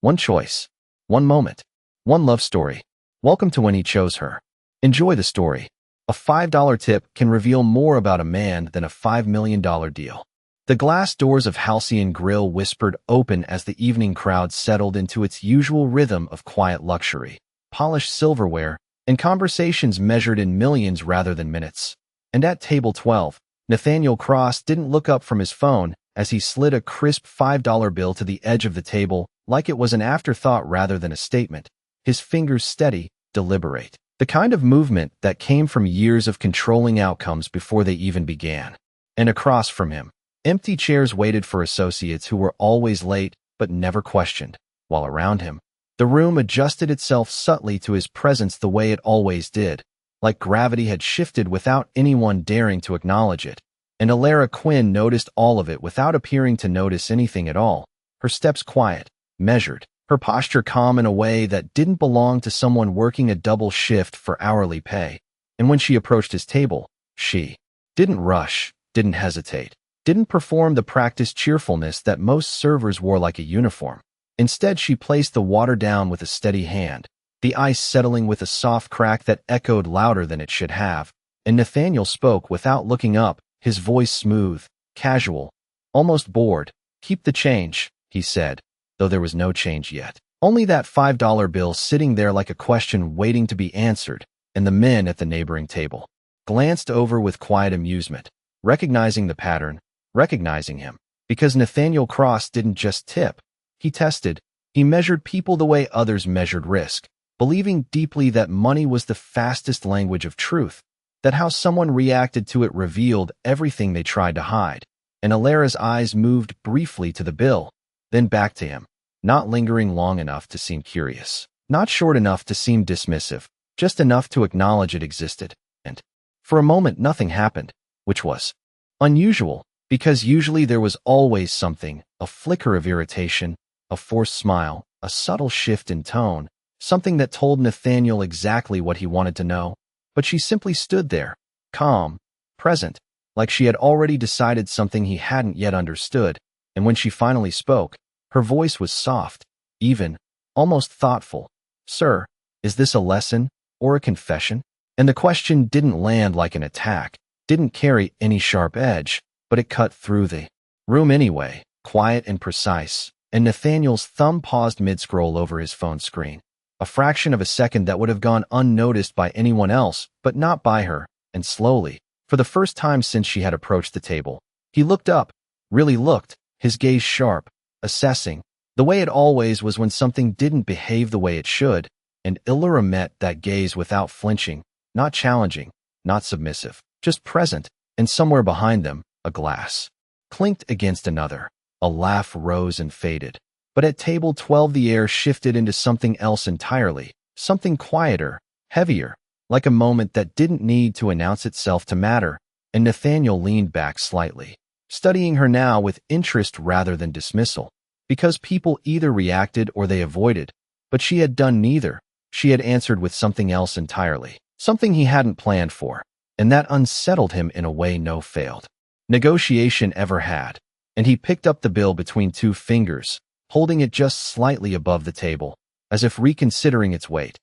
one choice, one moment, one love story. Welcome to When He Chose Her. Enjoy the story. A $5 tip can reveal more about a man than a $5 million deal. The glass doors of Halcyon Grill whispered open as the evening crowd settled into its usual rhythm of quiet luxury, polished silverware, and conversations measured in millions rather than minutes. And at table 12, Nathaniel Cross didn't look up from his phone as he slid a crisp $5 bill to the edge of the table like it was an afterthought rather than a statement, his fingers steady, deliberate. The kind of movement that came from years of controlling outcomes before they even began. And across from him, empty chairs waited for associates who were always late but never questioned, while around him, the room adjusted itself subtly to his presence the way it always did, like gravity had shifted without anyone daring to acknowledge it. And Alara Quinn noticed all of it without appearing to notice anything at all, her steps quiet, measured, her posture calm in a way that didn't belong to someone working a double shift for hourly pay. And when she approached his table, she didn't rush, didn't hesitate, didn't perform the practiced cheerfulness that most servers wore like a uniform. Instead, she placed the water down with a steady hand, the ice settling with a soft crack that echoed louder than it should have. And Nathaniel spoke without looking up, his voice smooth, casual, almost bored. "Keep the change," he said, though there was no change yet. Only that $5 bill sitting there like a question waiting to be answered, and the men at the neighboring table glanced over with quiet amusement, recognizing the pattern, recognizing him. Because Nathaniel Cross didn't just tip, he tested, he measured people the way others measured risk, believing deeply that money was the fastest language of truth, that how someone reacted to it revealed everything they tried to hide. And Alara's eyes moved briefly to the bill, then back to him, not lingering long enough to seem curious, not short enough to seem dismissive, just enough to acknowledge it existed. And for a moment nothing happened, which was unusual, because usually there was always something, a flicker of irritation, a forced smile, a subtle shift in tone, something that told Nathaniel exactly what he wanted to know. But she simply stood there, calm, present, like she had already decided something he hadn't yet understood. And when she finally spoke, her voice was soft, even, almost thoughtful. "Sir, is this a lesson or a confession?" And the question didn't land like an attack, didn't carry any sharp edge, but it cut through the room anyway, quiet and precise. And Nathaniel's thumb paused mid-scroll over his phone screen, a fraction of a second that would have gone unnoticed by anyone else, but not by her. And slowly, for the first time since she had approached the table, he looked up, really looked, his gaze sharp, assessing, the way it always was when something didn't behave the way it should. And Alara met that gaze without flinching, not challenging, not submissive, just present. And somewhere behind them, a glass clinked against another. A laugh rose and faded. But at table 12 the air shifted into something else entirely, something quieter, heavier, like a moment that didn't need to announce itself to matter. And Nathaniel leaned back slightly, studying her now with interest rather than dismissal, because people either reacted or they avoided, but she had done neither. She had answered with something else entirely, something he hadn't planned for, and that unsettled him in a way no failed negotiation ever had. And he picked up the bill between two fingers, holding it just slightly above the table, as if reconsidering its weight.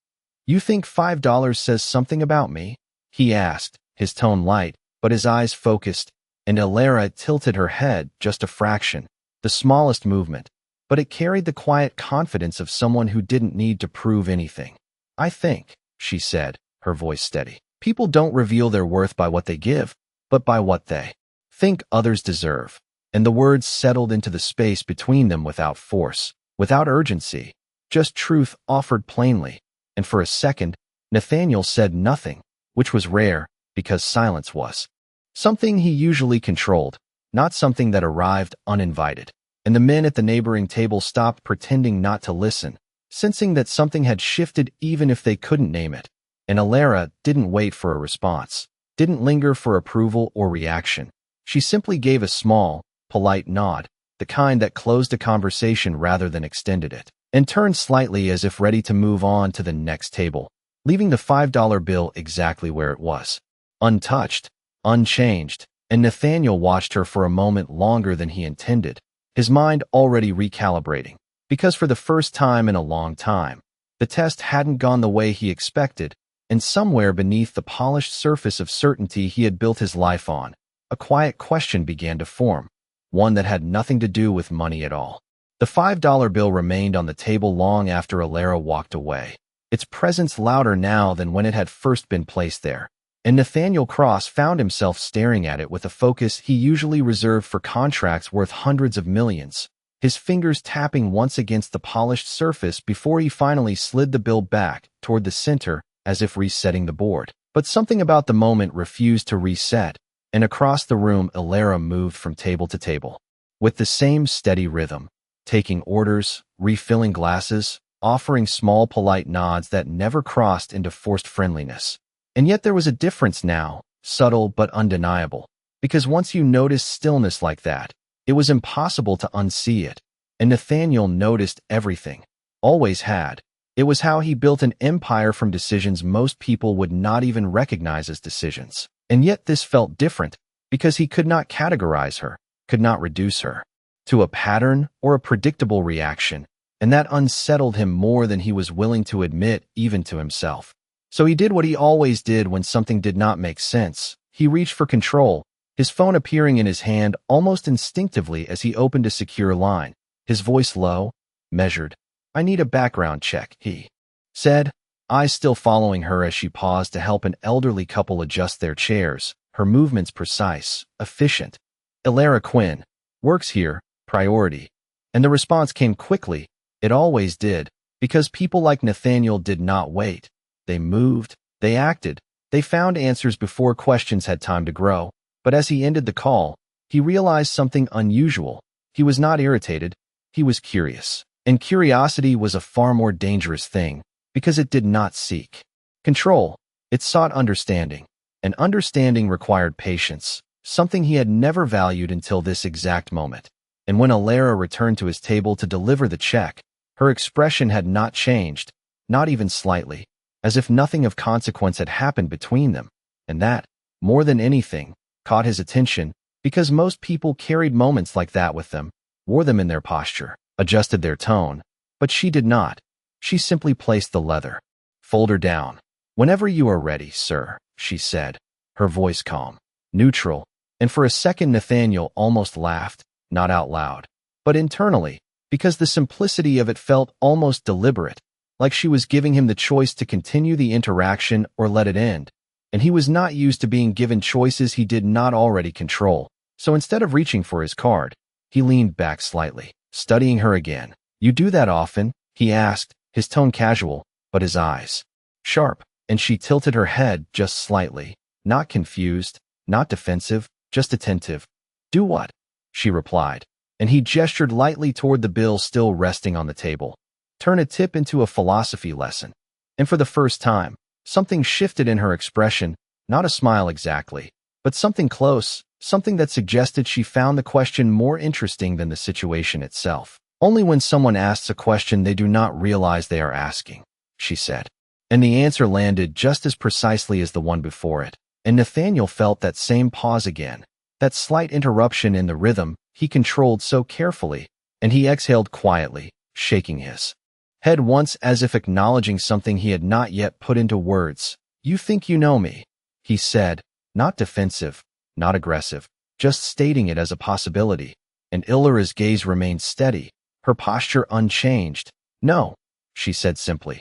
"You think $5 says something about me?" he asked, his tone light, but his eyes focused. And Alara tilted her head just a fraction, the smallest movement, but it carried the quiet confidence of someone who didn't need to prove anything. "I think," she said, her voice steady, "people don't reveal their worth by what they give, but by what they think others deserve." And the words settled into the space between them without force, without urgency, just truth offered plainly. And for a second, Nathaniel said nothing, which was rare, because silence was something he usually controlled, not something that arrived uninvited. And the men at the neighboring table stopped pretending not to listen, sensing that something had shifted even if they couldn't name it. And Alara didn't wait for a response, didn't linger for approval or reaction. She simply gave a small, polite nod, the kind that closed a conversation rather than extended it, and turned slightly as if ready to move on to the next table, leaving the $5 bill exactly where it was, untouched, unchanged. And Nathaniel watched her for a moment longer than he intended, his mind already recalibrating, Because for the first time in a long time, the test hadn't gone the way he expected, and somewhere beneath the polished surface of certainty he had built his life on, a quiet question began to form, one that had nothing to do with money at all. The $5 bill remained on the table long after Alara walked away, its presence louder now than when it had first been placed there, and Nathaniel Cross found himself staring at it with a focus he usually reserved for contracts worth hundreds of millions, his fingers tapping once against the polished surface before he finally slid the bill back toward the center as if resetting the board. But something about the moment refused to reset, and across the room Alara moved from table to table, with the same steady rhythm, taking orders, refilling glasses, offering small polite nods that never crossed into forced friendliness. And yet there was a difference now, subtle but undeniable, because once you noticed stillness like that, it was impossible to unsee it, and Nathaniel noticed everything, always had. It was how he built an empire from decisions most people would not even recognize as decisions. And yet this felt different, because he could not categorize her, could not reduce her to a pattern or a predictable reaction, and that unsettled him more than he was willing to admit even to himself. So he did what he always did when something did not make sense. He reached for control, his phone appearing in his hand almost instinctively as he opened a secure line, his voice low, measured. "I need a background check," he said, eyes still following her as she paused to help an elderly couple adjust their chairs, her movements precise, efficient. "Alara Quinn. Works here. Priority." And the response came quickly. It always did, because people like Nathaniel did not wait. They moved, they acted, they found answers before questions had time to grow. But as he ended the call, he realized something unusual. He was not irritated, he was curious. And curiosity was a far more dangerous thing, because it did not seek control. It sought understanding, and understanding required patience, something he had never valued until this exact moment. And when Alara returned to his table to deliver the check, her expression had not changed, not even slightly, as if nothing of consequence had happened between them. And that, more than anything, caught his attention, because most people carried moments like that with them, wore them in their posture, adjusted their tone, but she did not. She simply placed the leather folder down. "Whenever you are ready, sir," she said, her voice calm, neutral, and for a second Nathaniel almost laughed, not out loud, but internally, because the simplicity of it felt almost deliberate, like she was giving him the choice to continue the interaction or let it end, and he was not used to being given choices he did not already control. So instead of reaching for his card, he leaned back slightly, studying her again. "You do that often?" he asked, his tone casual, but his eyes sharp, and she tilted her head just slightly, not confused, not defensive, just attentive. "Do what?" she replied, and he gestured lightly toward the bill still resting on the table. "Turn a tip into a philosophy lesson." And for the first time, something shifted in her expression, not a smile exactly, but something close, something that suggested she found the question more interesting than the situation itself. "Only when someone asks a question they do not realize they are asking," she said. And the answer landed just as precisely as the one before it, and Nathaniel felt that same pause again, that slight interruption in the rhythm he controlled so carefully, and he exhaled quietly, shaking his head once as if acknowledging something he had not yet put into words. "You think you know me," he said, not defensive, not aggressive, just stating it as a possibility, and Alara's gaze remained steady, her posture unchanged. "No," she said simply.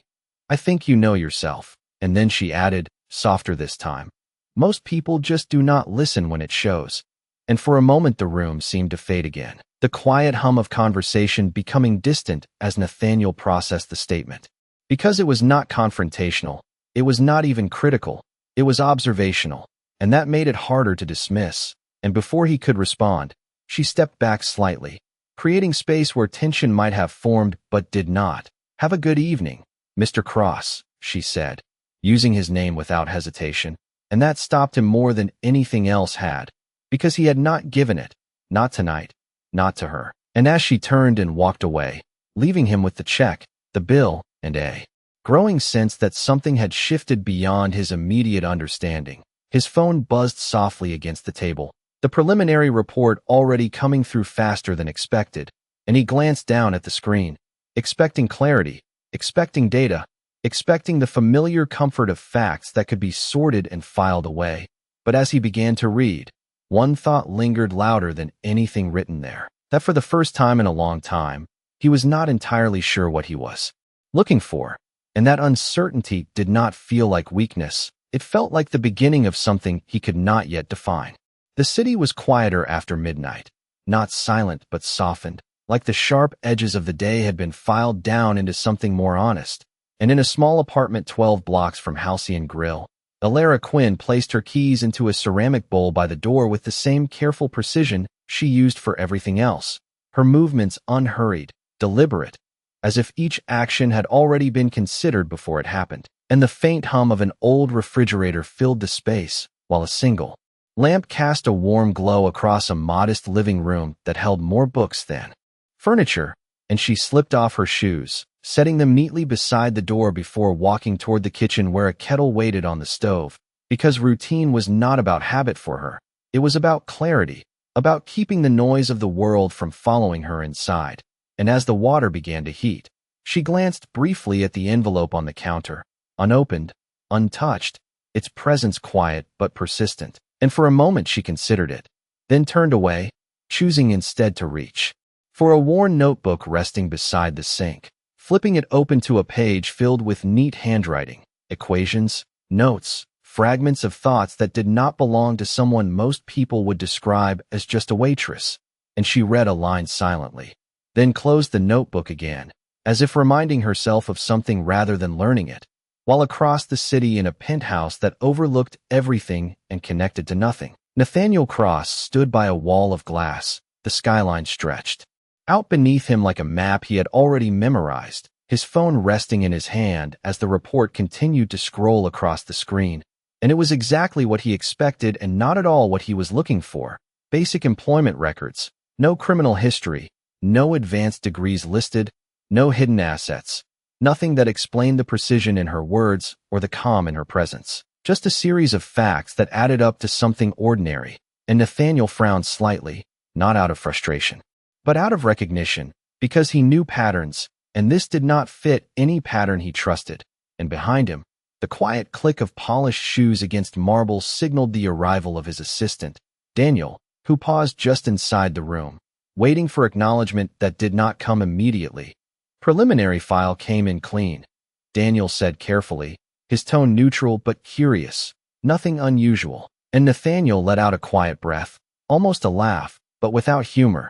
"I think you know yourself." And then she added, softer this time, "Most people just do not listen when it shows." And for a moment the room seemed to fade again, the quiet hum of conversation becoming distant as Nathaniel processed the statement. Because it was not confrontational, it was not even critical, it was observational, and that made it harder to dismiss. And before he could respond, she stepped back slightly, creating space where tension might have formed but did not. "Have a good evening, Mr. Cross," she said, using his name without hesitation, and that stopped him more than anything else had, because he had not given it, not tonight, not to her. And as she turned and walked away, leaving him with the check, the bill, and a growing sense that something had shifted beyond his immediate understanding, his phone buzzed softly against the table, the preliminary report already coming through faster than expected, and he glanced down at the screen. expecting clarity, expecting data, expecting the familiar comfort of facts that could be sorted and filed away. But as he began to read, one thought lingered louder than anything written there, that for the first time in a long time, he was not entirely sure what he was looking for, and that uncertainty did not feel like weakness. It felt like the beginning of something he could not yet define. The city was quieter after midnight, not silent but softened, like the sharp edges of the day had been filed down into something more honest. And in a small apartment 12 blocks from Halcyon Grill, Alara Quinn placed her keys into a ceramic bowl by the door with the same careful precision she used for everything else, her movements unhurried, deliberate, as if each action had already been considered before it happened. And the faint hum of an old refrigerator filled the space, while a single lamp cast a warm glow across a modest living room that held more books than furniture, and she slipped off her shoes, setting them neatly beside the door before walking toward the kitchen where a kettle waited on the stove, because routine was not about habit for her. It was about clarity, about keeping the noise of the world from following her inside. And as the water began to heat, she glanced briefly at the envelope on the counter, unopened, untouched, its presence quiet but persistent, and for a moment she considered it, then turned away, choosing instead to reach for a worn notebook resting beside the sink, flipping it open to a page filled with neat handwriting, equations, notes, fragments of thoughts that did not belong to someone most people would describe as just a waitress, and she read a line silently, then closed the notebook again, as if reminding herself of something rather than learning it. While across the city in a penthouse that overlooked everything and connected to nothing, Nathaniel Cross stood by a wall of glass. The skyline stretched out beneath him like a map he had already memorized, his phone resting in his hand as the report continued to scroll across the screen. And it was exactly what he expected and not at all what he was looking for. Basic employment records, no criminal history, no advanced degrees listed, no hidden assets. Nothing that explained the precision in her words or the calm in her presence. Just a series of facts that added up to something ordinary. And Nathaniel frowned slightly, not out of frustration, but out of recognition, because he knew patterns, and this did not fit any pattern he trusted. And behind him, the quiet click of polished shoes against marble signaled the arrival of his assistant, Daniel, who paused just inside the room, waiting for acknowledgement that did not come immediately. Preliminary file came in clean, Daniel said carefully, his tone neutral but curious, nothing unusual. And Nathaniel let out a quiet breath, almost a laugh, but without humor.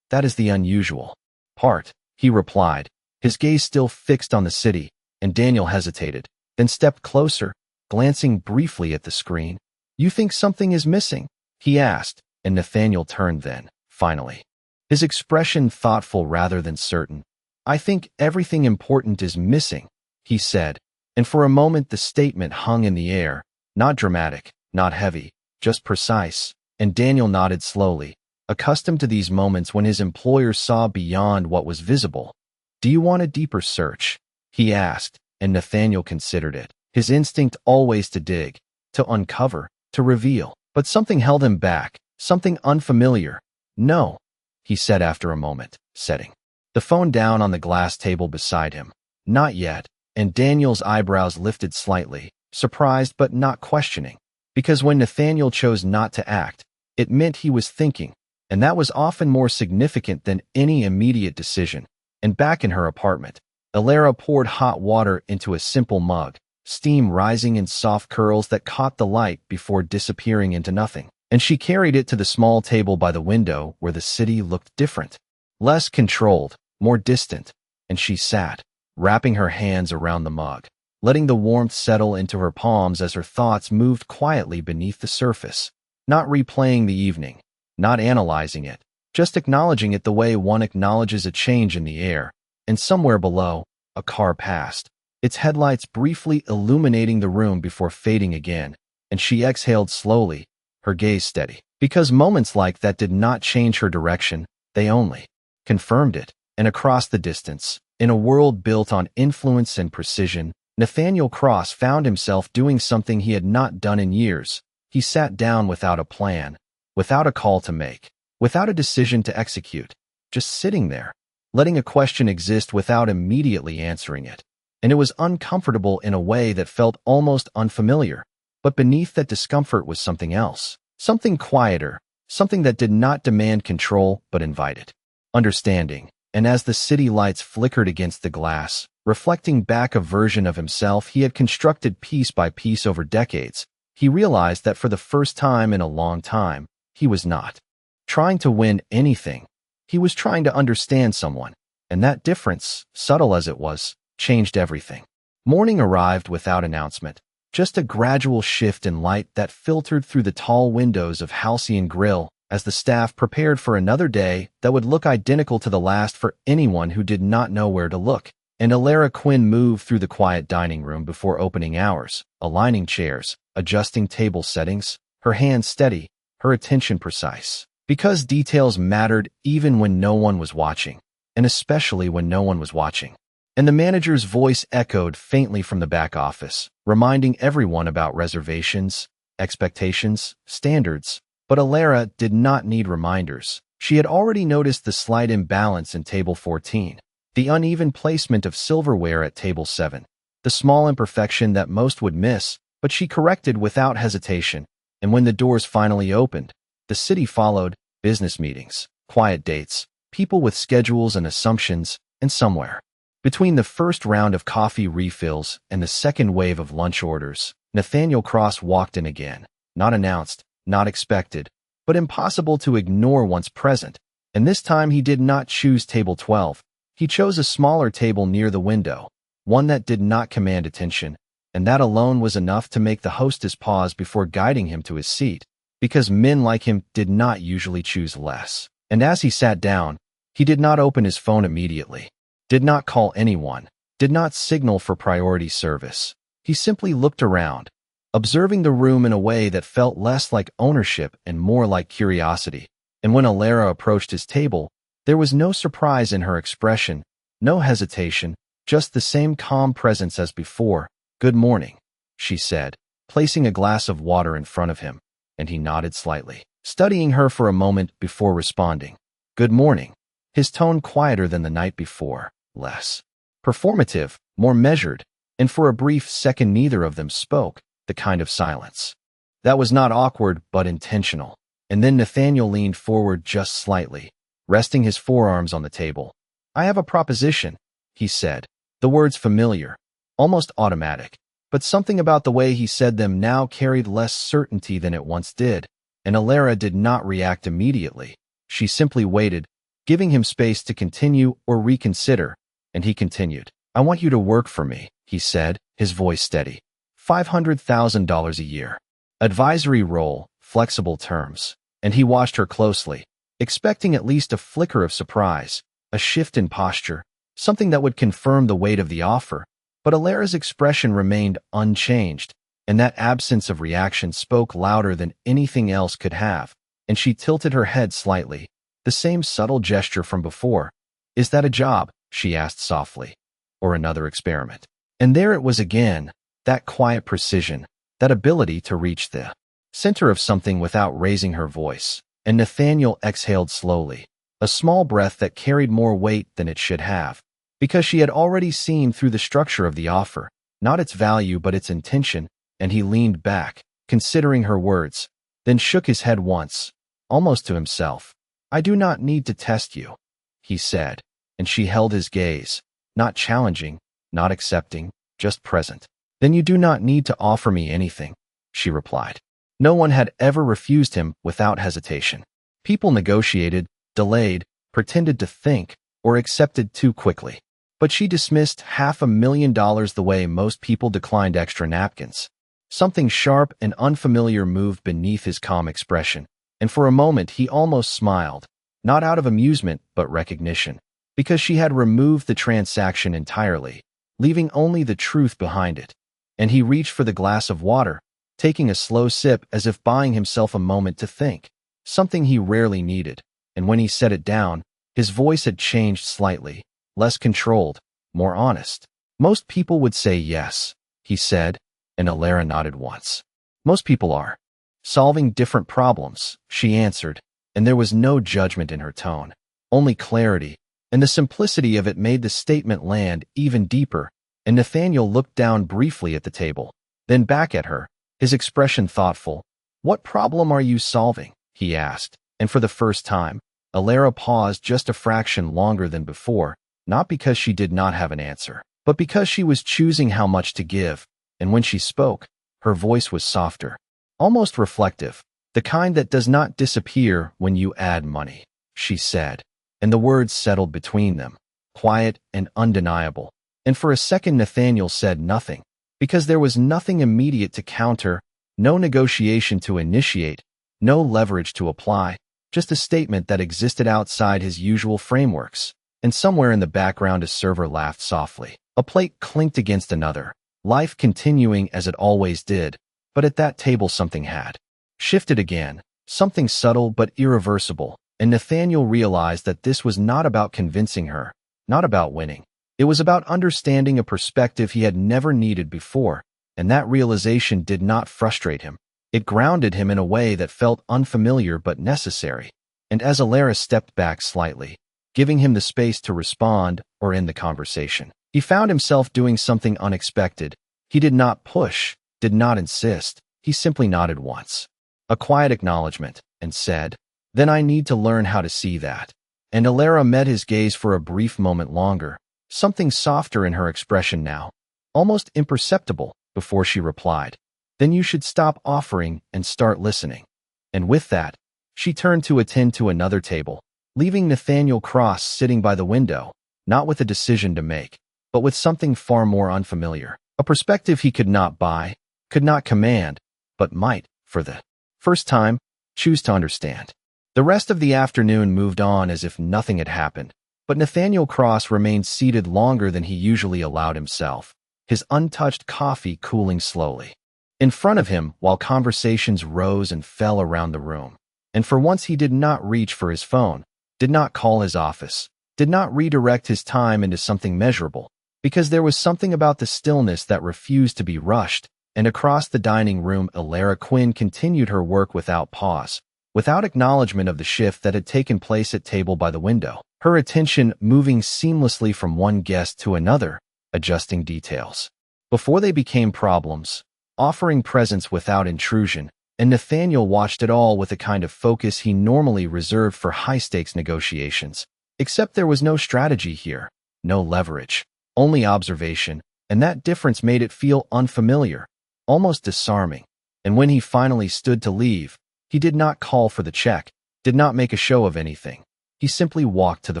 That is the unusual part, he replied, his gaze still fixed on the city, and Daniel hesitated, then stepped closer, glancing briefly at the screen. You think something is missing? He asked, and Nathaniel turned then, finally, his expression thoughtful rather than certain. I think everything important is missing, he said, and for a moment the statement hung in the air, not dramatic, not heavy, just precise, and Daniel nodded slowly, accustomed to these moments when his employer saw beyond what was visible. Do you want a deeper search? He asked, and Nathaniel considered it, his instinct always to dig, to uncover, to reveal. But something held him back, something unfamiliar. No, he said after a moment, setting the phone down on the glass table beside him. Not yet, and Daniel's eyebrows lifted slightly, surprised but not questioning, because when Nathaniel chose not to act, it meant he was thinking, and that was often more significant than any immediate decision. And back in her apartment, Alara poured hot water into a simple mug, steam rising in soft curls that caught the light before disappearing into nothing, and she carried it to the small table by the window where the city looked different, less controlled, more distant, and she sat, wrapping her hands around the mug, letting the warmth settle into her palms as her thoughts moved quietly beneath the surface, not replaying the evening, not analyzing it, just acknowledging it the way one acknowledges a change in the air. And somewhere below, a car passed, its headlights briefly illuminating the room before fading again, and she exhaled slowly, her gaze steady, because moments like that did not change her direction, they only confirmed it. And across the distance, in a world built on influence and precision, Nathaniel Cross found himself doing something he had not done in years. He sat down without a plan, without a call to make, without a decision to execute, just sitting there, letting a question exist without immediately answering it. And it was uncomfortable in a way that felt almost unfamiliar. But beneath that discomfort was something else, something quieter, something that did not demand control but invited understanding. And as the city lights flickered against the glass, reflecting back a version of himself he had constructed piece by piece over decades, he realized that for the first time in a long time, he was not trying to win anything. He was trying to understand someone, and that difference, subtle as it was, changed everything. Morning arrived without announcement, just a gradual shift in light that filtered through the tall windows of Halcyon Grill as the staff prepared for another day that would look identical to the last for anyone who did not know where to look. And Alara Quinn moved through the quiet dining room before opening hours, aligning chairs, adjusting table settings, her hands steady, her attention precise. Because details mattered even when no one was watching, and especially when no one was watching. And the manager's voice echoed faintly from the back office, reminding everyone about reservations, expectations, standards. But Alara did not need reminders. She had already noticed the slight imbalance in table 14, the uneven placement of silverware at table 7, the small imperfection that most would miss, but she corrected without hesitation. And when the doors finally opened, the city followed, business meetings, quiet dates, people with schedules and assumptions, and somewhere between the first round of coffee refills and the second wave of lunch orders, Nathaniel Cross walked in again, not announced, not expected, but impossible to ignore once present. And this time he did not choose table 12. He chose a smaller table near the window, one that did not command attention, and that alone was enough to make the hostess pause before guiding him to his seat, because men like him did not usually choose less. And as he sat down, he did not open his phone immediately, did not call anyone, did not signal for priority service. He simply looked around, observing the room in a way that felt less like ownership and more like curiosity. And when Alara approached his table, there was no surprise in her expression, no hesitation, just the same calm presence as before. "Good morning," she said, placing a glass of water in front of him, and he nodded slightly, studying her for a moment before responding. "Good morning," his tone quieter than the night before, less performative, more measured, and for a brief second neither of them spoke, the kind of silence that was not awkward but intentional. And then Nathaniel leaned forward just slightly, resting his forearms on the table. "I have a proposition," he said, the words familiar, almost automatic, but something about the way he said them now carried less certainty than it once did. And Alara did not react immediately. She simply waited, giving him space to continue or reconsider, and he continued. "I want you to work for me," he said, his voice steady. $500,000 a year. Advisory role, flexible terms. And he watched her closely, expecting at least a flicker of surprise, a shift in posture, something that would confirm the weight of the offer. But Alara's expression remained unchanged, and that absence of reaction spoke louder than anything else could have. And she tilted her head slightly, the same subtle gesture from before. "Is that a job?" she asked softly. "Or another experiment?" And there it was again, that quiet precision, that ability to reach the center of something without raising her voice. And Nathaniel exhaled slowly, a small breath that carried more weight than it should have, because she had already seen through the structure of the offer, not its value but its intention. And he leaned back, considering her words, then shook his head once, almost to himself. "I do not need to test you," he said, and she held his gaze, not challenging, not accepting, just present. "Then you do not need to offer me anything," she replied. No one had ever refused him without hesitation. People negotiated, delayed, pretended to think, or accepted too quickly. But she dismissed $500,000 the way most people declined extra napkins. Something sharp and unfamiliar moved beneath his calm expression, and for a moment he almost smiled, not out of amusement but recognition, because she had removed the transaction entirely, leaving only the truth behind it. And he reached for the glass of water, taking a slow sip as if buying himself a moment to think, something he rarely needed. And when he set it down, his voice had changed slightly, less controlled, more honest. "Most people would say yes," he said, and Alara nodded once. "Most people are solving different problems," she answered, and there was no judgment in her tone, only clarity. and the simplicity of it made the statement land even deeper, and Nathaniel looked down briefly at the table, then back at her, his expression thoughtful. "What problem are you solving?" he asked, and for the first time, Alara paused just a fraction longer than before, not because she did not have an answer, but because she was choosing how much to give, and when she spoke, her voice was softer, almost reflective, the kind that does not disappear when you add money, she said, and the words settled between them, quiet and undeniable. And for a second Nathaniel said nothing, because there was nothing immediate to counter, no negotiation to initiate, no leverage to apply, just a statement that existed outside his usual frameworks. And somewhere in the background a server laughed softly. A plate clinked against another, life continuing as it always did, but at that table something had shifted again, something subtle but irreversible, and Nathaniel realized that this was not about convincing her, not about winning. It was about understanding a perspective he had never needed before, and that realization did not frustrate him. It grounded him in a way that felt unfamiliar but necessary. And as Alara stepped back slightly, giving him the space to respond or end the conversation, he found himself doing something unexpected. He did not push, did not insist, he simply nodded once. A quiet acknowledgement, and said, "Then I need to learn how to see that." And Alara met his gaze for a brief moment longer, something softer in her expression now, almost imperceptible, before she replied, "Then you should stop offering and start listening." And with that, she turned to attend to another table, leaving Nathaniel Cross sitting by the window, not with a decision to make, but with something far more unfamiliar, a perspective he could not buy, could not command, but might, for the first time, choose to understand. The rest of the afternoon moved on as if nothing had happened, but Nathaniel Cross remained seated longer than he usually allowed himself, his untouched coffee cooling slowly in front of him while conversations rose and fell around the room. And for once he did not reach for his phone, did not call his office, did not redirect his time into something measurable, because there was something about the stillness that refused to be rushed. And across the dining room Alara Quinn continued her work without pause, without acknowledgement of the shift that had taken place at table by the window, her attention moving seamlessly from one guest to another, adjusting details before they became problems, offering presence without intrusion, and Nathaniel watched it all with a kind of focus he normally reserved for high-stakes negotiations. Except there was no strategy here, no leverage, only observation, and that difference made it feel unfamiliar, almost disarming. And when he finally stood to leave, he did not call for the check, did not make a show of anything. He simply walked to the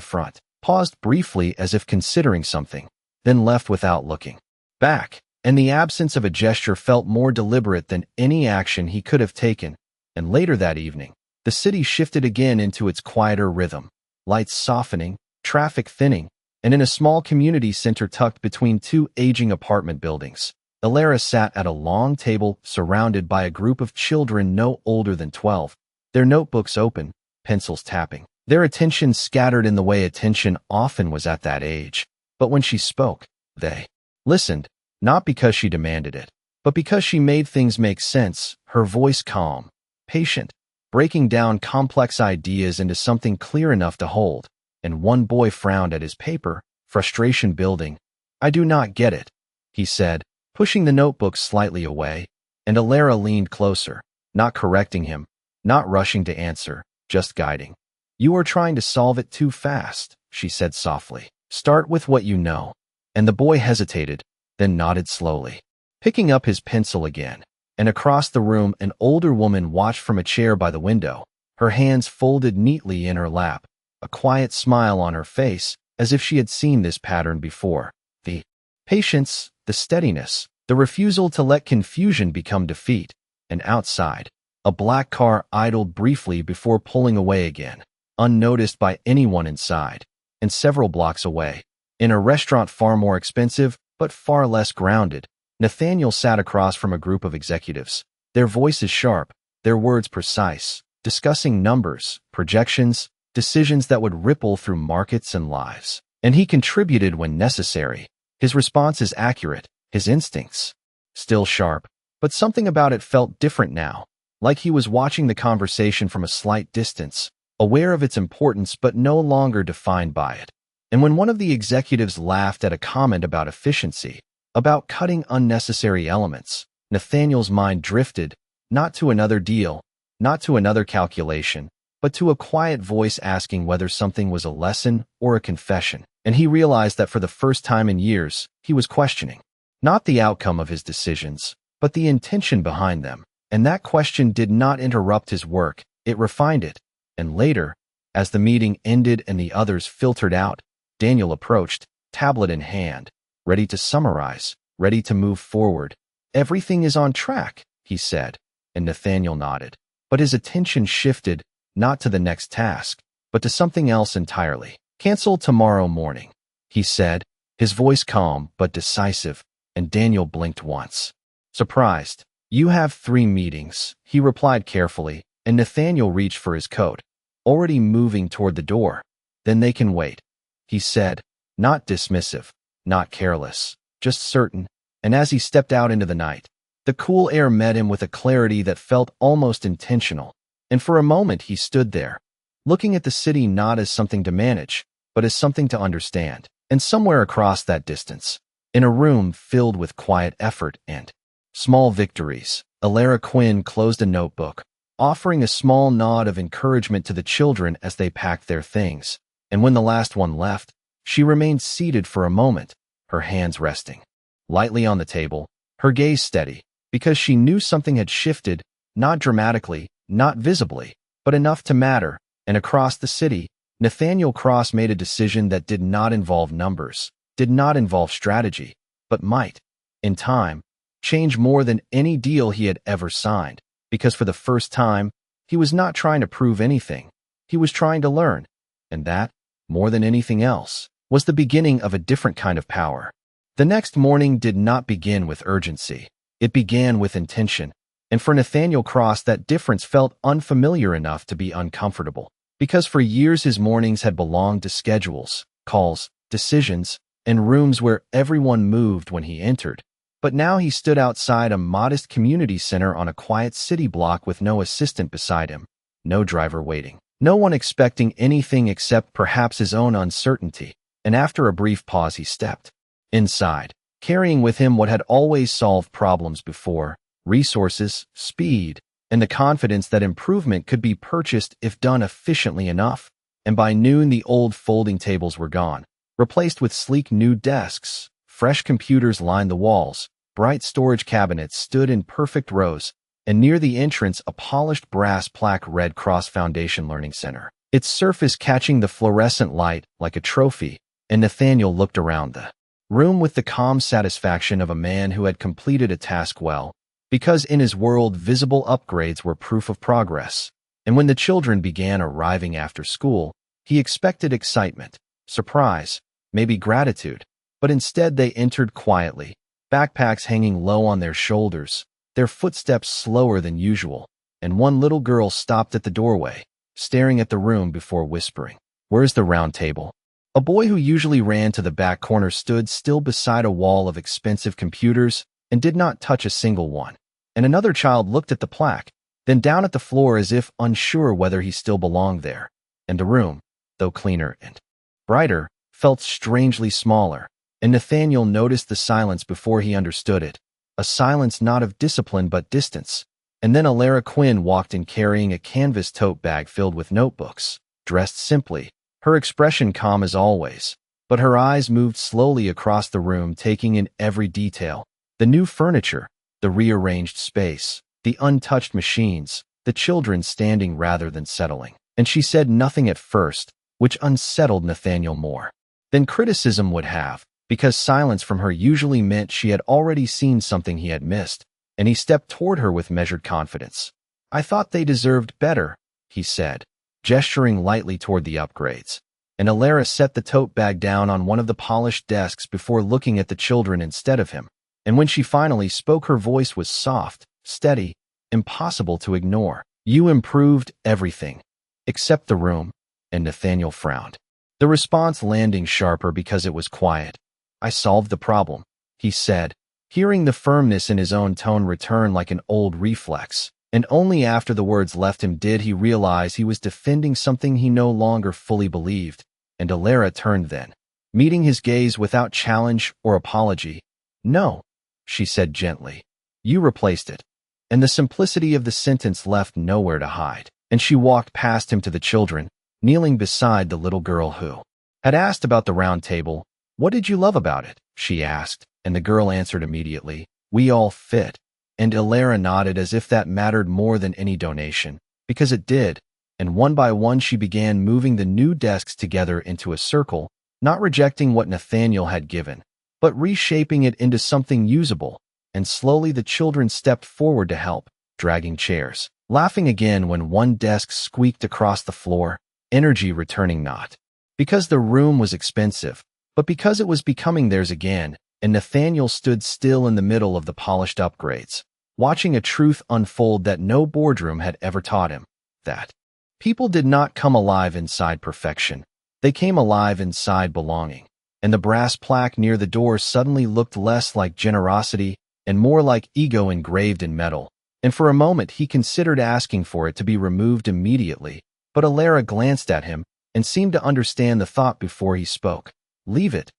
front, paused briefly as if considering something, then left without looking back. And the absence of a gesture felt more deliberate than any action he could have taken. And later that evening, the city shifted again into its quieter rhythm, lights softening, traffic thinning, and in a small community center tucked between two aging apartment buildings, Alara sat at a long table surrounded by a group of children no older than 12, their notebooks open, pencils tapping, their attention scattered in the way attention often was at that age. But when she spoke, they listened, not because she demanded it, but because she made things make sense, her voice calm, patient, breaking down complex ideas into something clear enough to hold. And one boy frowned at his paper, frustration building. "I do not get it," he said, pushing the notebook slightly away, and Alara leaned closer, not correcting him, not rushing to answer, just guiding. "You are trying to solve it too fast," she said softly. "Start with what you know." And the boy hesitated, then nodded slowly, picking up his pencil again. And across the room an older woman watched from a chair by the window, her hands folded neatly in her lap, a quiet smile on her face, as if she had seen this pattern before. The patience, the steadiness, the refusal to let confusion become defeat. And outside, a black car idled briefly before pulling away again, unnoticed by anyone inside. And several blocks away, in a restaurant far more expensive, but far less grounded, Nathaniel sat across from a group of executives, their voices sharp, their words precise, discussing numbers, projections, decisions that would ripple through markets and lives. And he contributed when necessary, his responses accurate, his instincts still sharp, but something about it felt different now, like he was watching the conversation from a slight distance, aware of its importance but no longer defined by it. And when one of the executives laughed at a comment about efficiency, about cutting unnecessary elements, Nathaniel's mind drifted, not to another deal, not to another calculation, but to a quiet voice asking whether something was a lesson or a confession. And he realized that for the first time in years, he was questioning not the outcome of his decisions, but the intention behind them. And that question did not interrupt his work, it refined it. And later, as the meeting ended and the others filtered out, Daniel approached, tablet in hand, ready to summarize, ready to move forward. "Everything is on track," he said, and Nathaniel nodded. But his attention shifted, not to the next task, but to something else entirely. "Cancel tomorrow morning," he said, his voice calm but decisive, and Daniel blinked once. Surprised. "You have 3 meetings," he replied carefully, and Nathaniel reached for his coat, already moving toward the door. "Then they can wait," he said, not dismissive, not careless, just certain. And as he stepped out into the night, the cool air met him with a clarity that felt almost intentional. And for a moment he stood there, looking at the city not as something to manage, but as something to understand. And somewhere across that distance, in a room filled with quiet effort and small victories, Alara Quinn closed a notebook, offering a small nod of encouragement to the children as they packed their things. And when the last one left, she remained seated for a moment, her hands resting lightly on the table, her gaze steady, because she knew something had shifted, not dramatically, not visibly, but enough to matter. And across the city, Nathaniel Cross made a decision that did not involve numbers, did not involve strategy, but might, in time, change more than any deal he had ever signed. Because for the first time, he was not trying to prove anything. He was trying to learn. And that, more than anything else, was the beginning of a different kind of power. The next morning did not begin with urgency. It began with intention. And for Nathaniel Cross, that difference felt unfamiliar enough to be uncomfortable. Because for years his mornings had belonged to schedules, calls, decisions, and rooms where everyone moved when he entered. But now he stood outside a modest community center on a quiet city block with no assistant beside him, no driver waiting, no one expecting anything except perhaps his own uncertainty. And after a brief pause he stepped inside, carrying with him what had always solved problems before: resources, speed, and the confidence that improvement could be purchased if done efficiently enough. And by noon the old folding tables were gone, replaced with sleek new desks. Fresh computers lined the walls, bright storage cabinets stood in perfect rows, and near the entrance a polished brass plaque read Cross Foundation Learning Center, its surface catching the fluorescent light like a trophy. And Nathaniel looked around the room with the calm satisfaction of a man who had completed a task well, because in his world visible upgrades were proof of progress. And when the children began arriving after school, he expected excitement, surprise, maybe gratitude, but instead they entered quietly, backpacks hanging low on their shoulders, their footsteps slower than usual, and one little girl stopped at the doorway, staring at the room before whispering, "Where's the round table?" A boy who usually ran to the back corner stood still beside a wall of expensive computers and did not touch a single one. And another child looked at the plaque, then down at the floor as if unsure whether he still belonged there. And the room, though cleaner and brighter, felt strangely smaller. And Nathaniel noticed the silence before he understood it, a silence not of discipline but distance. And then Alara Quinn walked in carrying a canvas tote bag filled with notebooks, dressed simply, her expression calm as always, but her eyes moved slowly across the room, taking in every detail: the new furniture, the rearranged space, the untouched machines, the children standing rather than settling. And she said nothing at first, which unsettled Nathaniel more than criticism would have, because silence from her usually meant she had already seen something he had missed. And he stepped toward her with measured confidence. "I thought they deserved better," he said, gesturing lightly toward the upgrades. And Alara set the tote bag down on one of the polished desks before looking at the children instead of him. And when she finally spoke, her voice was soft, steady, impossible to ignore. "You improved everything, except the room," and Nathaniel frowned, the response landing sharper because it was quiet. "I solved the problem," he said, hearing the firmness in his own tone return like an old reflex. And only after the words left him did he realize he was defending something he no longer fully believed. And Alara turned then, meeting his gaze without challenge or apology. "No," she said gently. "You replaced it." And the simplicity of the sentence left nowhere to hide. And she walked past him to the children, kneeling beside the little girl who had asked about the round table. "What did you love about it?" she asked, and the girl answered immediately, "We all fit." And Ilara nodded as if that mattered more than any donation, because it did, and one by one she began moving the new desks together into a circle, not rejecting what Nathaniel had given, but reshaping it into something usable. And slowly the children stepped forward to help, dragging chairs, laughing again when one desk squeaked across the floor, energy returning not because the room was expensive, but because it was becoming theirs again. And Nathaniel stood still in the middle of the polished upgrades, watching a truth unfold that no boardroom had ever taught him, that people did not come alive inside perfection. They came alive inside belonging. And the brass plaque near the door suddenly looked less like generosity and more like ego engraved in metal. And for a moment he considered asking for it to be removed immediately, but Ilara glanced at him and seemed to understand the thought before he spoke. "Leave it,"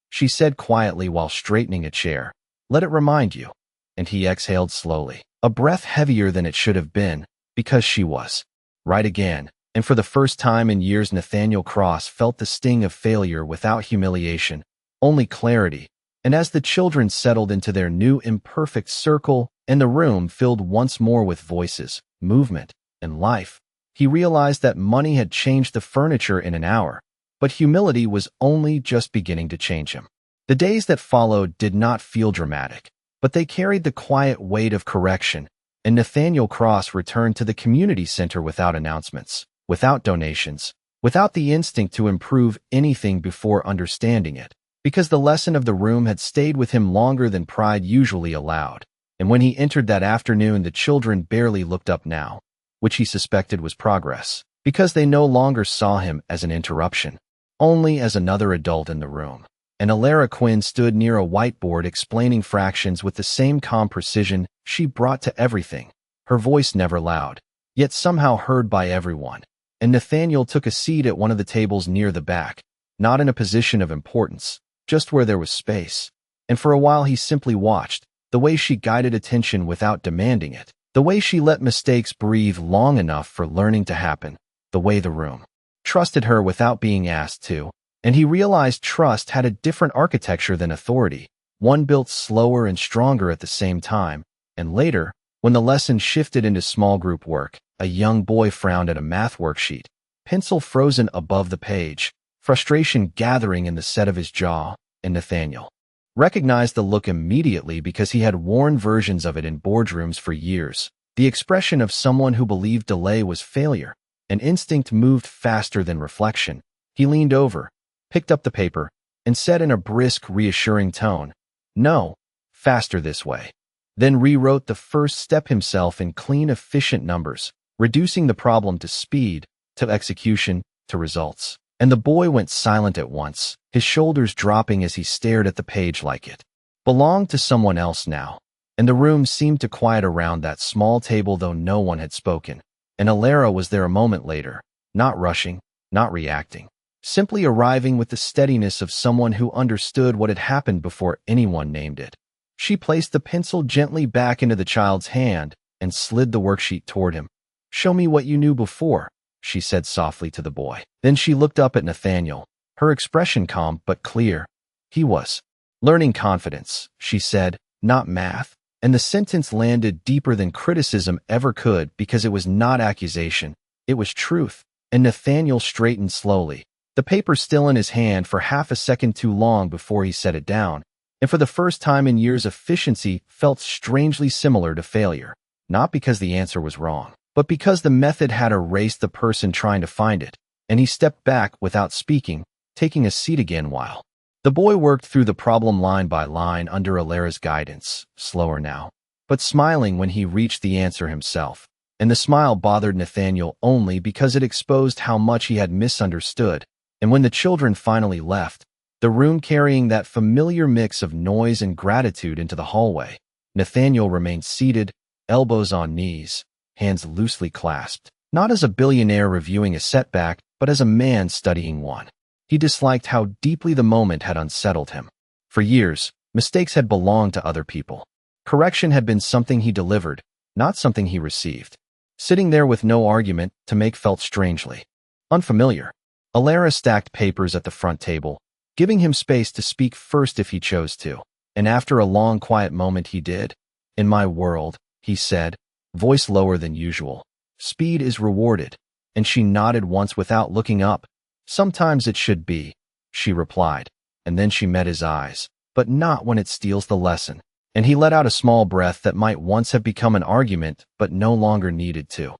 she said quietly while straightening a chair. "Let it remind you." And he exhaled slowly, a breath heavier than it should have been, because she was right again. And for the first time in years Nathaniel Cross felt the sting of failure without humiliation, only clarity. And as the children settled into their new imperfect circle and the room filled once more with voices, movement, and life, he realized that money had changed the furniture in an hour, but humility was only just beginning to change him. The days that followed did not feel dramatic, but they carried the quiet weight of correction, and Nathaniel Cross returned to the community center without announcements, without donations, without the instinct to improve anything before understanding it, because the lesson of the room had stayed with him longer than pride usually allowed. And when he entered that afternoon, the children barely looked up now, which he suspected was progress, because they no longer saw him as an interruption, only as another adult in the room. And Ilara Quinn stood near a whiteboard explaining fractions with the same calm precision she brought to everything, her voice never loud, yet somehow heard by everyone. And Nathaniel took a seat at one of the tables near the back, not in a position of importance, just where there was space. And for a while he simply watched, the way she guided attention without demanding it, the way she let mistakes breathe long enough for learning to happen, the way the room trusted her without being asked to. And he realized trust had a different architecture than authority, one built slower and stronger at the same time. And later, when the lesson shifted into small group work, a young boy frowned at a math worksheet, pencil frozen above the page, frustration gathering in the set of his jaw, and Nathaniel recognized the look immediately because he had worn versions of it in boardrooms for years, the expression of someone who believed delay was failure. An instinct moved faster than reflection. He leaned over, picked up the paper, and said in a brisk, reassuring tone, "No, faster this way." Then rewrote the first step himself in clean, efficient numbers, reducing the problem to speed, to execution, to results. And the boy went silent at once, his shoulders dropping as he stared at the page like it belonged to someone else now. And the room seemed to quiet around that small table, though no one had spoken. And Ilara was there a moment later, not rushing, not reacting, simply arriving with the steadiness of someone who understood what had happened before anyone named it. She placed the pencil gently back into the child's hand and slid the worksheet toward him. "Show me what you knew before," she said softly to the boy. Then she looked up at Nathaniel, her expression calm but clear. "He was learning confidence," she said, "not math." And the sentence landed deeper than criticism ever could because it was not accusation, it was truth. And Nathaniel straightened slowly, the paper still in his hand for half a second too long before he set it down. And for the first time in years, efficiency felt strangely similar to failure, not because the answer was wrong, but because the method had erased the person trying to find it. And he stepped back without speaking, taking a seat again while the boy worked through the problem line by line under Ilara's guidance, slower now, but smiling when he reached the answer himself. And the smile bothered Nathaniel only because it exposed how much he had misunderstood. And when the children finally left, the room carrying that familiar mix of noise and gratitude into the hallway, Nathaniel remained seated, elbows on knees, hands loosely clasped, not as a billionaire reviewing a setback, but as a man studying one. He disliked how deeply the moment had unsettled him. For years, mistakes had belonged to other people. Correction had been something he delivered, not something he received. Sitting there with no argument to make felt strangely unfamiliar. Alara stacked papers at the front table, giving him space to speak first if he chose to. And after a long, quiet moment he did. "In my world," he said, voice lower than usual, "speed is rewarded." And she nodded once without looking up. "Sometimes it should be," she replied, and then she met his eyes. "But not when it steals the lesson." And he let out a small breath that might once have become an argument, but no longer needed to.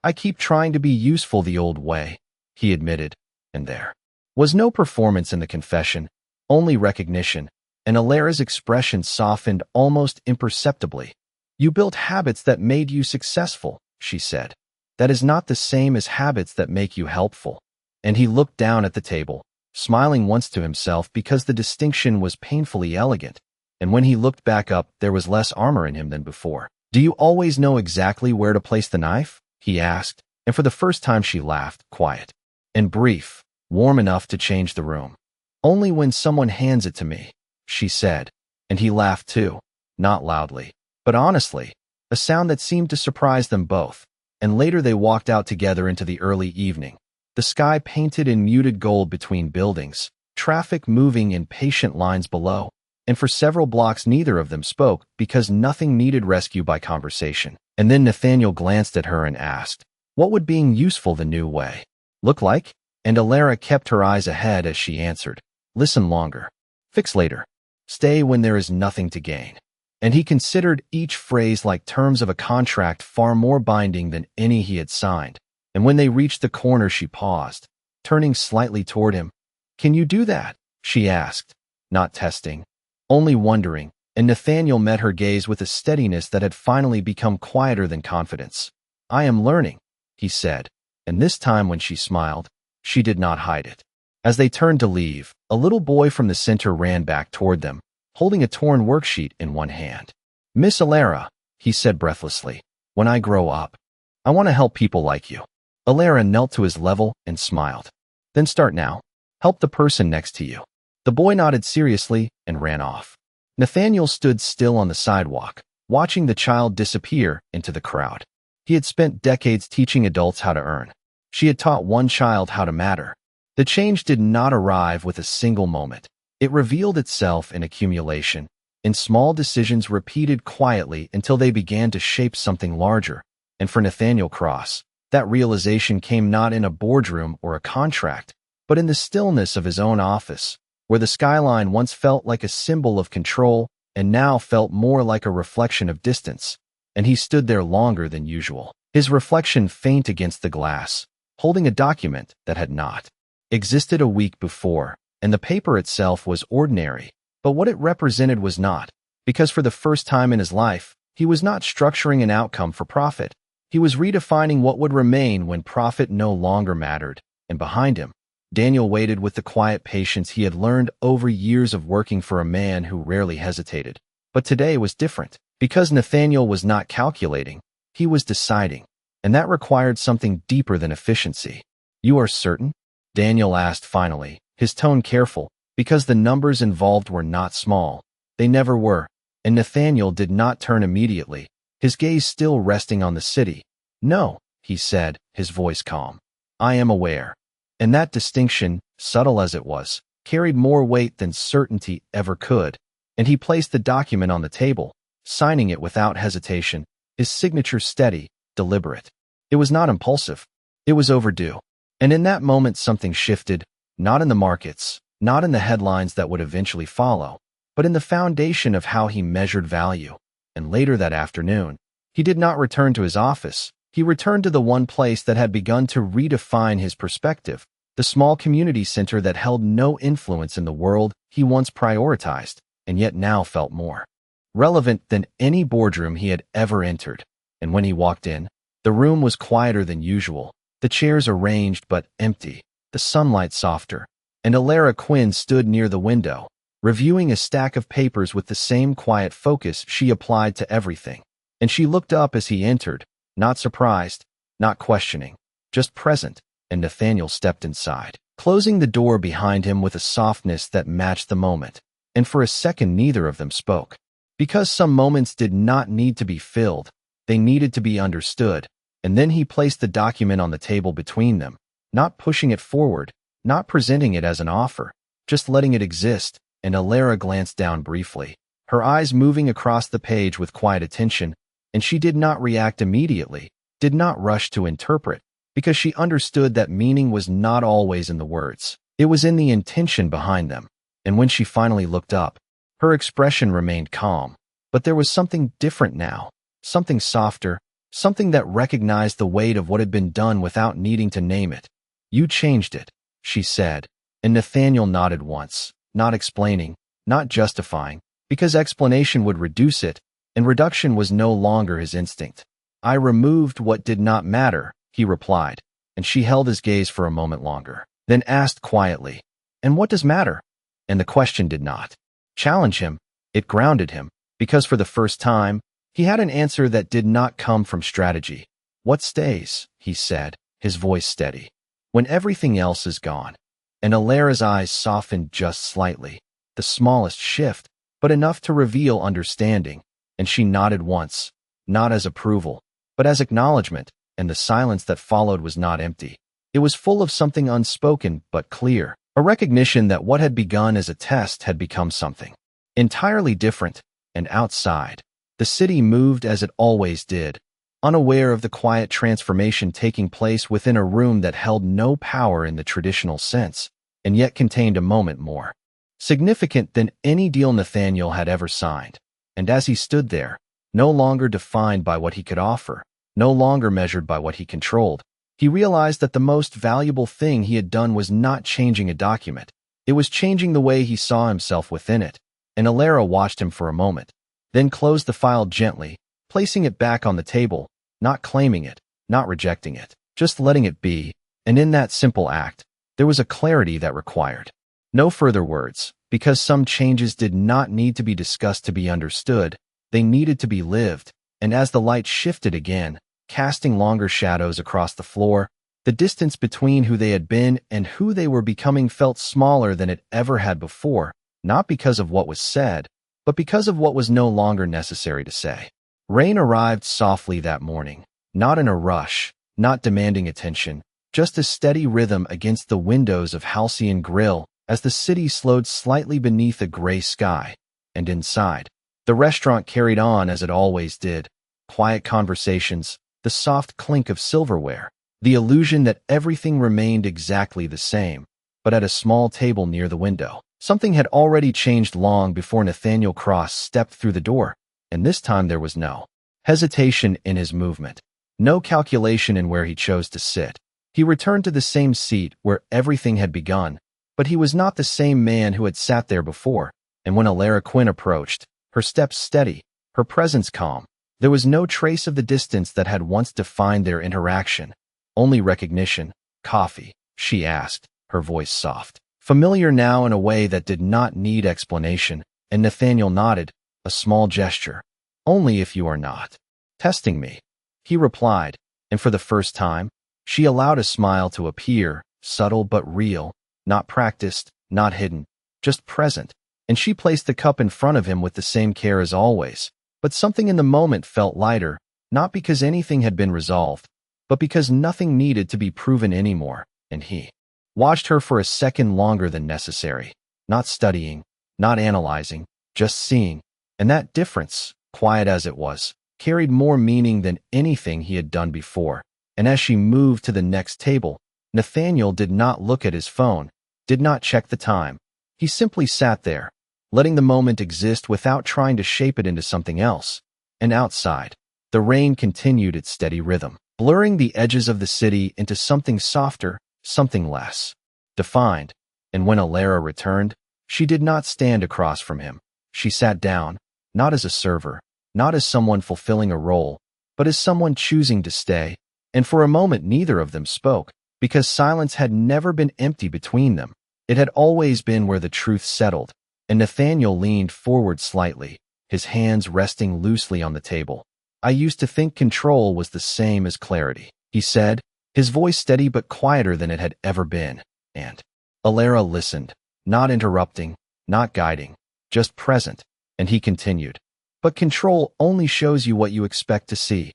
"I keep trying to be useful the old way," he admitted, and there was no performance in the confession, only recognition, and Alara's expression softened almost imperceptibly. "You built habits that made you successful," she said. "That is not the same as habits that make you helpful." And he looked down at the table, smiling once to himself because the distinction was painfully elegant. And when he looked back up, there was less armor in him than before. "Do you always know exactly where to place the knife?" he asked, and for the first time she laughed, quiet and brief, warm enough to change the room. "Only when someone hands it to me," she said, and he laughed too, not loudly, but honestly, a sound that seemed to surprise them both. And later they walked out together into the early evening, the sky painted in muted gold between buildings, traffic moving in patient lines below. And for several blocks neither of them spoke because nothing needed rescue by conversation. And then Nathaniel glanced at her and asked, "What would being useful the new way look like?" And Alara kept her eyes ahead as she answered, "Listen longer. Fix later. Stay when there is nothing to gain." And he considered each phrase like terms of a contract far more binding than any he had signed. And when they reached the corner she paused, turning slightly toward him. "Can you do that?" she asked, not testing, only wondering, and Nathaniel met her gaze with a steadiness that had finally become quieter than confidence. "I am learning," he said, and this time when she smiled, she did not hide it. As they turned to leave, a little boy from the center ran back toward them, holding a torn worksheet in one hand. "Miss Alara," he said breathlessly, "when I grow up, I want to help people like you." Alara knelt to his level and smiled. "Then start now. Help the person next to you." The boy nodded seriously and ran off. Nathaniel stood still on the sidewalk, watching the child disappear into the crowd. He had spent decades teaching adults how to earn. She had taught one child how to matter. The change did not arrive with a single moment. It revealed itself in accumulation, in small decisions repeated quietly until they began to shape something larger. And for Nathaniel Cross, that realization came not in a boardroom or a contract, but in the stillness of his own office, where the skyline once felt like a symbol of control and now felt more like a reflection of distance. And he stood there longer than usual, his reflection faint against the glass, holding a document that had not existed a week before. And the paper itself was ordinary, but what it represented was not, because for the first time in his life, he was not structuring an outcome for profit. He was redefining what would remain when profit no longer mattered. And behind him, Daniel waited with the quiet patience he had learned over years of working for a man who rarely hesitated. But today was different, because Nathaniel was not calculating, he was deciding, and that required something deeper than efficiency. "You are certain?" Daniel asked finally, his tone careful, because the numbers involved were not small. They never were, and Nathaniel did not turn immediately, his gaze still resting on the city. "No," he said, his voice calm. "I am aware." And that distinction, subtle as it was, carried more weight than certainty ever could. And he placed the document on the table, signing it without hesitation, his signature steady, deliberate. It was not impulsive. It was overdue. And in that moment something shifted, not in the markets, not in the headlines that would eventually follow, but in the foundation of how he measured value. And later that afternoon, he did not return to his office. He returned to the one place that had begun to redefine his perspective, the small community center that held no influence in the world he once prioritized, and yet now felt more relevant than any boardroom he had ever entered. And when he walked in, the room was quieter than usual, the chairs arranged but empty, the sunlight softer, and Alara Quinn stood near the window, reviewing a stack of papers with the same quiet focus she applied to everything. And she looked up as he entered, not surprised, not questioning, just present, and Nathaniel stepped inside. closing the door behind him with a softness that matched the moment. And for a second neither of them spoke. Because some moments did not need to be filled, they needed to be understood. And then he placed the document on the table between them, not pushing it forward, not presenting it as an offer, just letting it exist. And Alara glanced down briefly, her eyes moving across the page with quiet attention, and she did not react immediately, did not rush to interpret, because she understood that meaning was not always in the words. It was in the intention behind them. And when she finally looked up, her expression remained calm. But there was something different now, something softer, something that recognized the weight of what had been done without needing to name it. "You changed it," she said, and Nathaniel nodded once, not explaining, not justifying, because explanation would reduce it, and reduction was no longer his instinct. "I removed what did not matter," he replied, and she held his gaze for a moment longer, then asked quietly, "And what does matter?" And the question did not challenge him, it grounded him, because for the first time, he had an answer that did not come from strategy. "What stays," he said, his voice steady, "when everything else is gone." And Alara's eyes softened just slightly, the smallest shift, but enough to reveal understanding, and she nodded once, not as approval, but as acknowledgement, and the silence that followed was not empty. It was full of something unspoken but clear, a recognition that what had begun as a test had become something entirely different. And outside, the city moved as it always did, unaware of the quiet transformation taking place within a room that held no power in the traditional sense, and yet contained a moment more significant than any deal Nathaniel had ever signed. And as he stood there, no longer defined by what he could offer, no longer measured by what he controlled, he realized that the most valuable thing he had done was not changing a document. It was changing the way he saw himself within it. And Alara watched him for a moment, then closed the file gently, placing it back on the table, not claiming it, not rejecting it, just letting it be. And in that simple act, there was a clarity that required no further words, because some changes did not need to be discussed to be understood, they needed to be lived. And as the light shifted again, casting longer shadows across the floor, the distance between who they had been and who they were becoming felt smaller than it ever had before, not because of what was said, but because of what was no longer necessary to say. Rain arrived softly that morning, not in a rush, not demanding attention, just a steady rhythm against the windows of Halcyon Grill as the city slowed slightly beneath a gray sky. And inside, the restaurant carried on as it always did, quiet conversations, the soft clink of silverware, the illusion that everything remained exactly the same. But at a small table near the window, something had already changed long before Nathaniel Cross stepped through the door, and this time there was no hesitation in his movement, no calculation in where he chose to sit. He returned to the same seat where everything had begun, but he was not the same man who had sat there before. And when Alara Quinn approached, her steps steady, her presence calm, there was no trace of the distance that had once defined their interaction, only recognition. "Coffee?" she asked, her voice soft, familiar now in a way that did not need explanation, and Nathaniel nodded, a small gesture. "Only if you are not testing me," he replied, and for the first time, she allowed a smile to appear, subtle but real, not practiced, not hidden, just present, and she placed the cup in front of him with the same care as always. But something in the moment felt lighter, not because anything had been resolved, but because nothing needed to be proven anymore, and he watched her for a second longer than necessary, not studying, not analyzing, just seeing. And that difference, quiet as it was, carried more meaning than anything he had done before. And as she moved to the next table, Nathaniel did not look at his phone, did not check the time. He simply sat there, letting the moment exist without trying to shape it into something else. And outside, the rain continued its steady rhythm, blurring the edges of the city into something softer, something less defined. And when Alara returned, she did not stand across from him. She sat down, not as a server, not as someone fulfilling a role, but as someone choosing to stay. And for a moment neither of them spoke, because silence had never been empty between them. It had always been where the truth settled. And Nathaniel leaned forward slightly, his hands resting loosely on the table. "I used to think control was the same as clarity," he said, his voice steady but quieter than it had ever been. "And Alara listened, not interrupting, not guiding, just present, and he continued. But control only shows you what you expect to see.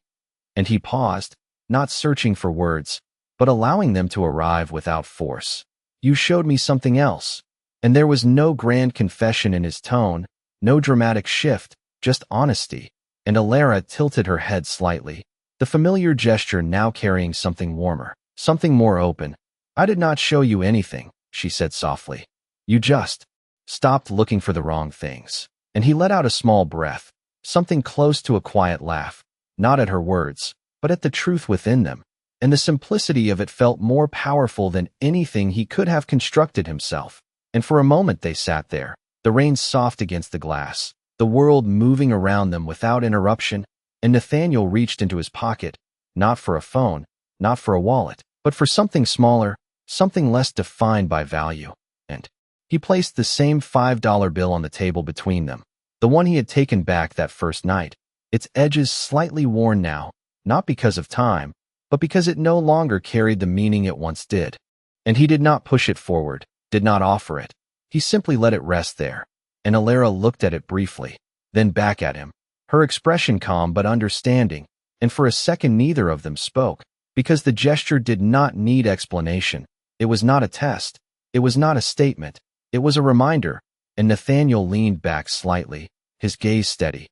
And he paused, not searching for words, but allowing them to arrive without force. You showed me something else. And there was no grand confession in his tone, no dramatic shift, just honesty. And Alara tilted her head slightly, the familiar gesture now carrying something warmer, something more open. I did not show you anything, she said softly. You just stopped looking for the wrong things. And he let out a small breath, something close to a quiet laugh, not at her words, but at the truth within them. And the simplicity of it felt more powerful than anything he could have constructed himself. And for a moment they sat there, the rain soft against the glass, the world moving around them without interruption, and Nathaniel reached into his pocket, not for a phone, not for a wallet, but for something smaller, something less defined by value. And he placed the same $5 bill on the table between them, the one he had taken back that first night, its edges slightly worn now, not because of time, but because it no longer carried the meaning it once did. And he did not push it forward, did not offer it. He simply let it rest there. And Alara looked at it briefly, then back at him, her expression calm but understanding, and for a second neither of them spoke, because the gesture did not need explanation. It was not a test. It was not a statement. It was a reminder, and Nathaniel leaned back slightly, his gaze steady.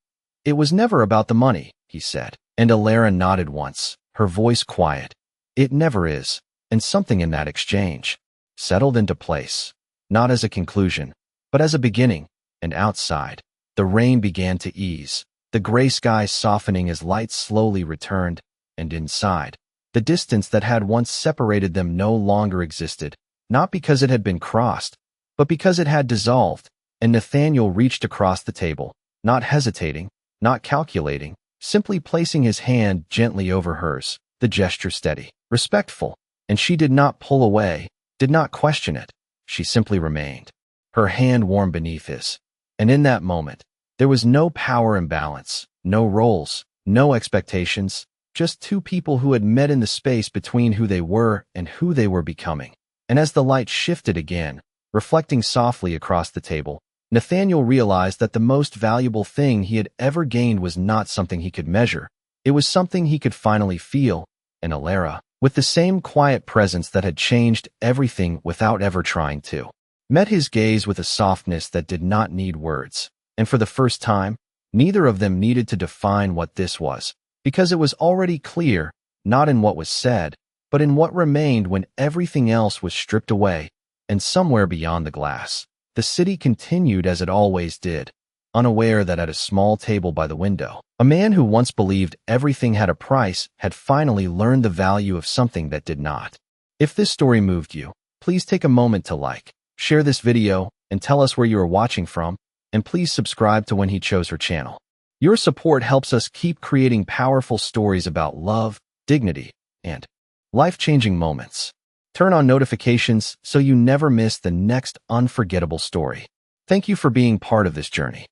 It was never about the money, he said, and Alara nodded once, her voice quiet. It never is, and something in that exchange settled into place, not as a conclusion, but as a beginning. And outside, the rain began to ease, the gray sky softening as light slowly returned, and inside, the distance that had once separated them no longer existed, not because it had been crossed, but because it had dissolved. And Nathaniel reached across the table, not hesitating, not calculating, simply placing his hand gently over hers, the gesture steady, respectful, and she did not pull away, did not question it. She simply remained, her hand warm beneath his. And in that moment, there was no power imbalance, no roles, no expectations, just two people who had met in the space between who they were and who they were becoming. And as the light shifted again, reflecting softly across the table, Nathaniel realized that the most valuable thing he had ever gained was not something he could measure. It was something he could finally feel. And Alara, with the same quiet presence that had changed everything without ever trying to, met his gaze with a softness that did not need words. And for the first time, neither of them needed to define what this was, because it was already clear, not in what was said, but in what remained when everything else was stripped away. And somewhere beyond the glass, the city continued as it always did, unaware that at a small table by the window, a man who once believed everything had a price had finally learned the value of something that did not. If this story moved you, please take a moment to like, share this video, and tell us where you are watching from, and please subscribe to When He Chose Her channel. Your support helps us keep creating powerful stories about love, dignity, and life-changing moments. Turn on notifications so you never miss the next unforgettable story. Thank you for being part of this journey.